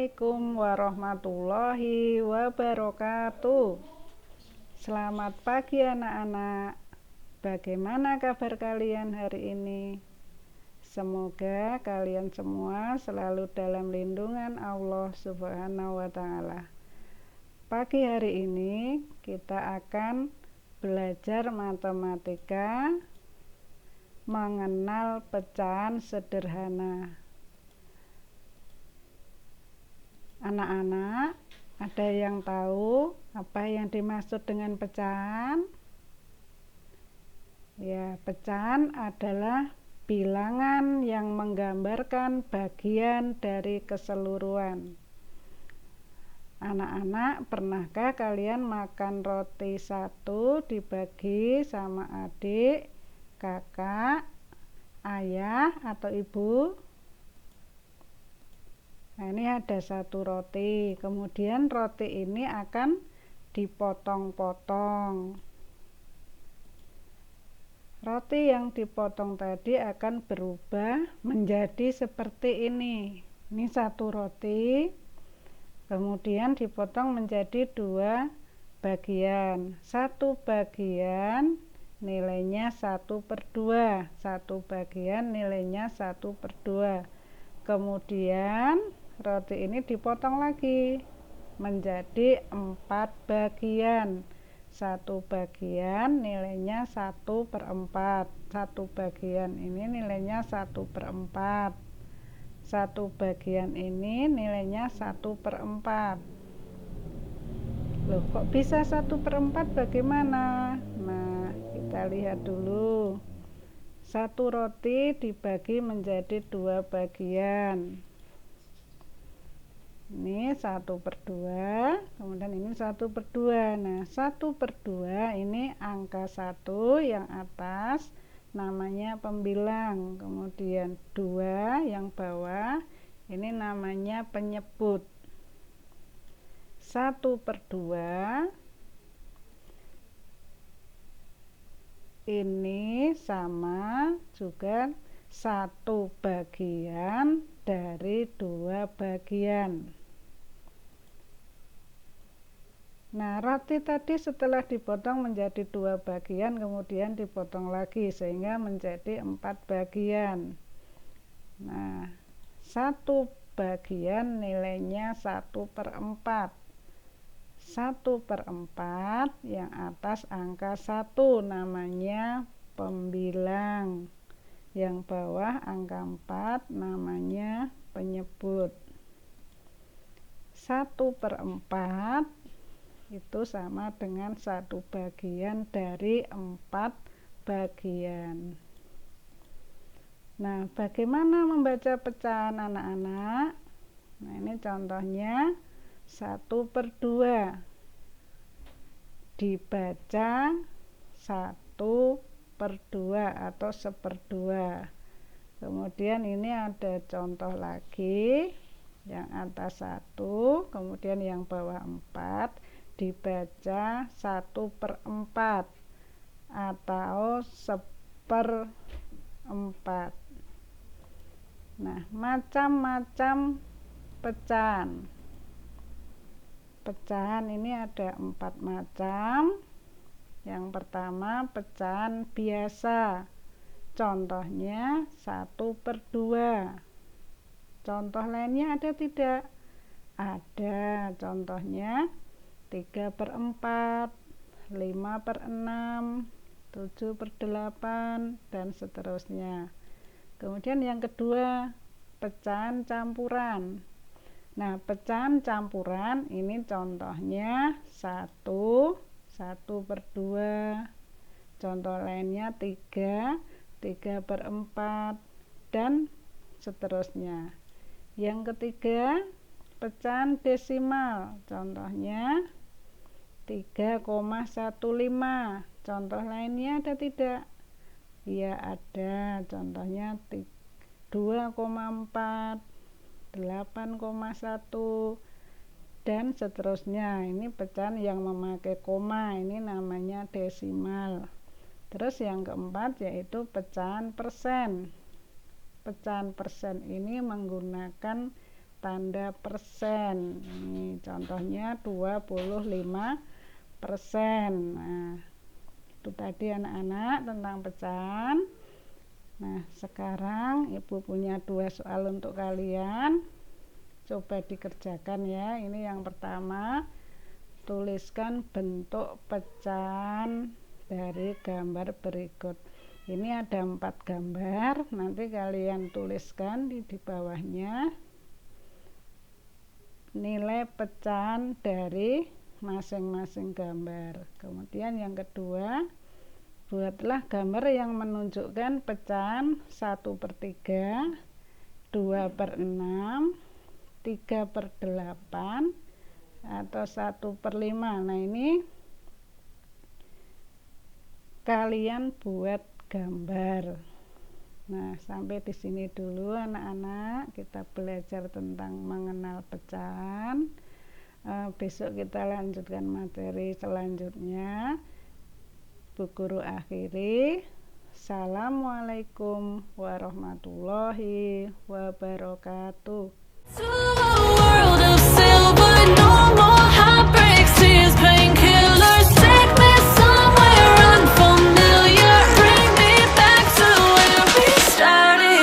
Assalamualaikum warahmatullahi wabarakatuh. Selamat pagi anak-anak. Bagaimana kabar kalian hari ini? Semoga kalian semua selalu dalam lindungan Allah Subhanahu wa Ta'ala. Pagi hari ini kita akan belajar matematika, mengenal pecahan sederhana. Anak-anak, ada yang tahu apa yang dimaksud dengan pecahan? Ya, pecahan adalah bilangan yang menggambarkan bagian dari keseluruhan. Anak-anak, pernahkah kalian makan roti satu dibagi sama adik, kakak, ayah, atau ibu? Nah, ini ada satu roti, kemudian roti ini akan dipotong-potong. Roti yang dipotong tadi akan berubah menjadi seperti ini. Ini satu roti, kemudian dipotong menjadi dua bagian. Satu bagian nilainya 1/2, satu bagian nilainya 1/2. Kemudian roti ini dipotong lagi menjadi 4 bagian. Satu bagian nilainya 1/4. Satu bagian ini nilainya 1/4. Satu bagian ini nilainya 1/4. Loh, kok bisa 1/4? Bagaimana? Nah, kita lihat dulu. Satu roti dibagi menjadi dua bagian. Ini 1/2, kemudian ini 1/2. Nah, 1/2 ini angka 1 yang atas namanya pembilang, kemudian 2 yang bawah ini namanya penyebut. 1/2 ini sama juga 1 bagian dari 2 bagian. Nah, roti tadi setelah dipotong menjadi 2 bagian, kemudian dipotong lagi sehingga menjadi 4 bagian. Nah, 1 bagian nilainya 1/4. 1/4 yang atas angka 1 namanya pembilang, yang bawah angka 4 namanya penyebut. 1/4 itu sama dengan 1 bagian dari 4 bagian. Nah, bagaimana membaca pecahan anak-anak? Nah, ini contohnya 1/2 dibaca 1/2 atau 1/2. Kemudian ini ada contoh lagi, yang atas 1, kemudian yang bawah 4, dibaca 1/4 atau 1/4. Nah, macam-macam pecahan. Pecahan ini ada 4 macam. Yang pertama, pecahan biasa. Contohnya 1/2. Contoh lainnya ada tidak? Ada. Contohnya 3/4, 5/6, 7/8, dan seterusnya. Kemudian yang kedua, pecahan campuran. Nah, pecahan campuran ini contohnya 1/2, contoh lainnya 3/4, dan seterusnya. Yang ketiga, pecahan desimal. Contohnya 3,15. Contoh lainnya ada tidak? Ya, ada. Contohnya 2,4, 8,1, dan seterusnya. Ini pecahan yang memakai koma, ini namanya desimal. Terus yang keempat yaitu pecahan persen. Pecahan persen ini menggunakan tanda persen. Ini contohnya 25%. Nah, itu tadi anak-anak tentang pecahan. Nah, sekarang Ibu punya 2 soal untuk kalian. Coba dikerjakan ya. Ini yang pertama, tuliskan bentuk pecahan dari gambar berikut. Ini ada 4 gambar, nanti kalian tuliskan di bawahnya nilai pecahan dari masing-masing gambar. Kemudian yang kedua, buatlah gambar yang menunjukkan pecahan 1/3, 2/6, 3/8, atau 1/5. Nah, ini kalian buat gambar. Nah, sampai di sini dulu anak-anak, kita belajar tentang mengenal pecahan. Besok kita lanjutkan materi selanjutnya. Bu Guru akhiri. Assalamualaikum warahmatullahi wabarakatuh.